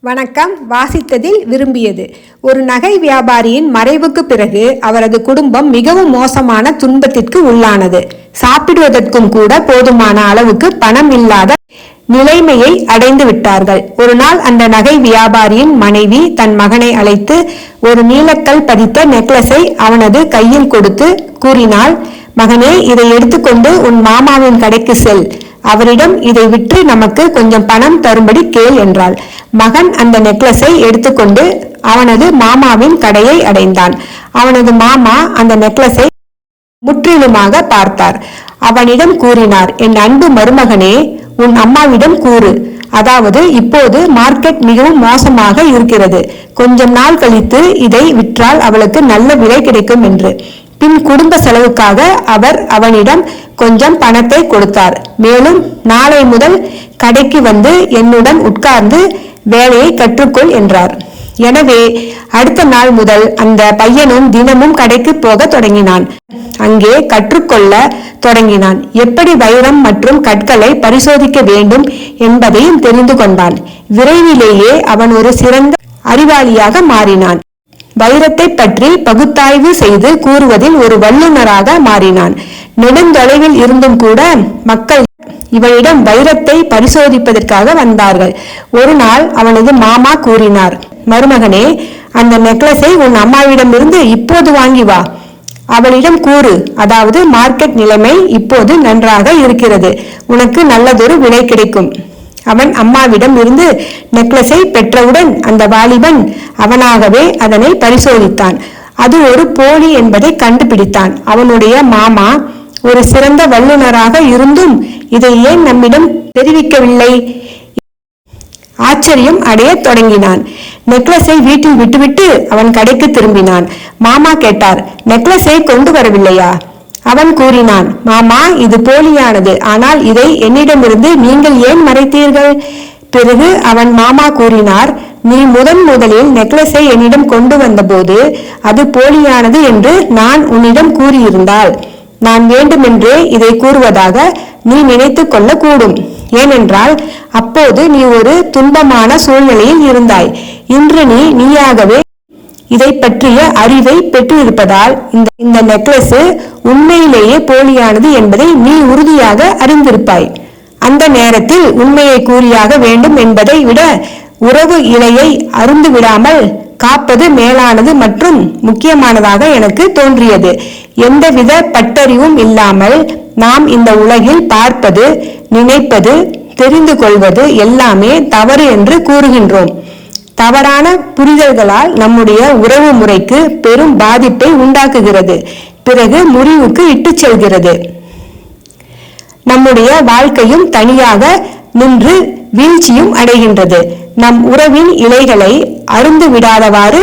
வணக்கம். வாசித்ததில் விரும்பியது. ஒரு நகை வியாபாரியின் மறைவுக்கு பிறகு அவரது குடும்பம் மிகவும் மோசமான துன்பத்திற்கு உள்ளானது. சாப்பிடுவதற்கும் கூட போதுமான அளவுக்கு பணம் இல்லாத நிலைமையை அடைந்து விட்டார்கள். ஒரு நாள் அந்த நகை வியாபாரியின் மனைவி தன் மகனை அழைத்து ஒரு நீலக்கல் பதித்த நெக்லஸை அவனது கையில் கொடுத்து கூறினாள், மகனே, இதை எடுத்துக்கொண்டு உன் மாமாவின் கடைக்கு செல். அவரிடம் இதை விற்று நமக்கு கொஞ்சம் பணம் தரும்படி கேள் என்றாள். மகன் அந்த நெக்லஸை எடுத்துக்கொண்டு அவனது மாமாவின் கடையை அடைந்தான். அவனது மாமா அந்த நெக்லஸை முற்றிலுமாக பார்த்தார். அவனிடம் கூறினார், என் அன்பு மருமகனே, உன் அம்மாவிடம் கூறு. அதாவது இப்போது மார்க்கெட் மிகவும் மோசமாக இருக்கிறது. கொஞ்சம் நாள் கழித்து இதை விற்றால் அவளுக்கு நல்ல விலை கிடைக்கும் என்று. பின் குடும்ப செலவுக்காக அவர் அவனிடம் கொஞ்சம் பணத்தை கொடுத்தார். மேலும் நாளை முதல் கடைக்கு வந்து என்னுடன் உட்கார்ந்து வேலையை கற்றுக்கொள் என்றார். எனவே அடுத்த நாள் முதல் அந்த பையனும் தினமும் கடைக்கு போக தொடங்கினான். அங்கே கற்றுக்கொள்ள தொடங்கினான். எப்படி வைரம் மற்றும் கற்களை பரிசோதிக்க வேண்டும் என்பதையும் தெரிந்து கொண்டான். விரைவிலேயே அவன் ஒரு சிறந்த அறிவாளியாக மாறினான். வைரத்தை பற்றி பகுத்தாய்வு செய்து கூறுவதில் ஒரு வல்லுநராக மாறினான். நெடுந்தொலைவில் இருந்தும் கூட மக்கள் இவனிடம் வைரத்தை பரிசோதிப்பதற்காக வந்தார்கள். ஒரு நாள் அவனது மாமா கூறினார், மருமகனே, அந்த நெக்லஸை உன் அம்மாவிடமிருந்து இப்போது வாங்கி வா. அவளிடம் கூறு, அதாவது மார்க்கெட் நிலைமை இப்போது நன்றாக இருக்கிறது, உனக்கு நல்லதொரு விலை கிடைக்கும். அவன் அம்மாவிடம் இருந்து நெக்லஸை பெற்றவுடன் அந்த வாலிபன் அவனாகவே அதனை பரிசோதித்தான். அது ஒரு போலி என்பதை கண்டுபிடித்தான். அவனுடைய மாமா ஒரு சிறந்த வல்லுநராக இருந்தும் இதை ஏன் நம்மிடம் தெரிவிக்கவில்லை? ஆச்சரியம் அடைய தொடங்கினான். நெக்லஸை வீட்டில் விட்டுவிட்டு அவன் கடைக்கு திரும்பினான். மாமா கேட்டார், நெக்லஸை கொண்டு வரவில்லையா? அவன் கூறினான், மாமா, இது போலியானது. ஆனால் இதை என்னிடமிருந்து நீங்கள் ஏன் மறைத்தீர்கள்? பிறகு அவன் மாமா கூறினார், நீ முதலில் நெக்லஸை என்னிடம் கொண்டு வந்தபோது அது போலியானது என்று நான் உன்னிடம் கூறியிருந்தால் நான் வேண்டுமென்றே இதை கூறுவதாக நீ நினைத்து கொள்ள கூடும். ஏனென்றால் அப்போது நீ ஒரு துன்பமான சூழ்நிலையில் இருந்தாய். இன்று நீயாகவே இதை பற்றிய அறிவை பெற்றிருப்பதால் இந்த நெக்லஸ் உண்மையிலேயே போலியானது என்பதை நீ உறுதியாக அறிந்திருப்பாய். அந்த நேரத்தில் உண்மையை கூறியாக வேண்டும் என்பதை விட உறவு இலையை அருந்து விடாமல் காப்பது மேலானது மற்றும் முக்கியமானதாக எனக்கு தோன்றியது. எந்தவித பட்டறிவும் இல்லாமல் நாம் இந்த உலகில் பார்ப்பது, நினைப்பது, தெரிந்து கொள்வது எல்லாமே தவறு என்று கூறுகின்றோம். தவறான புரிதல்களால் நம்முடைய உறவு முறைக்கு பெரும் பாதிப்பை உண்டாக்குகிறது. பிறகு முறிவுக்கு இட்டு செல்கிறது. நம்முடைய வாழ்க்கையும் தனியாக நின்று வீழ்ச்சியும் அடைகின்றது. நம் உறவின் இலைகளை அருந்து விடாதவாறு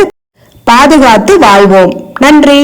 பாதுகாத்து வாழ்வோம். நன்றி.